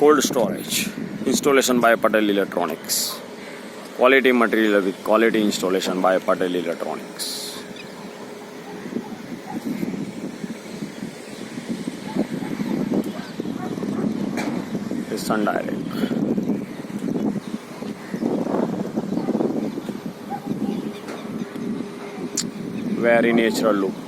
cold storage. Installation by PATEL Electronics. Quality material with quality installation by PATEL Electronics. It's sun direct. Very natural look.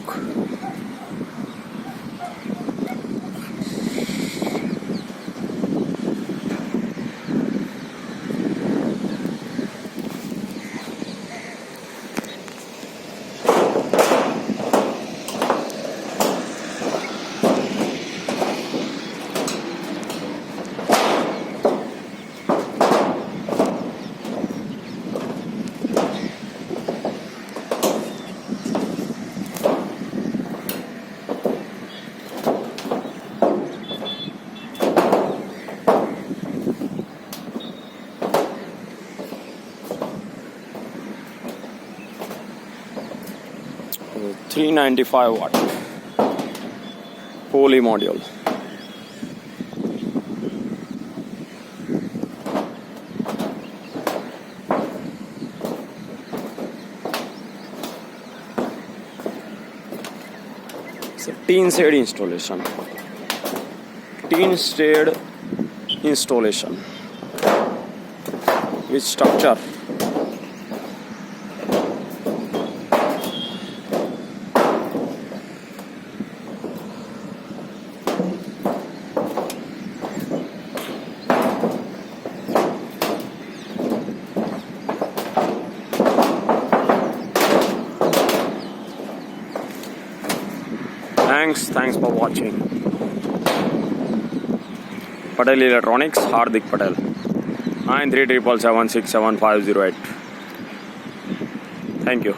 So 395 watt poly module. It's a tin shade installation. Tin shade installation with structure. Thanks for watching. PATEL Electronics, Hardik Patel. 9377767508. Thank you.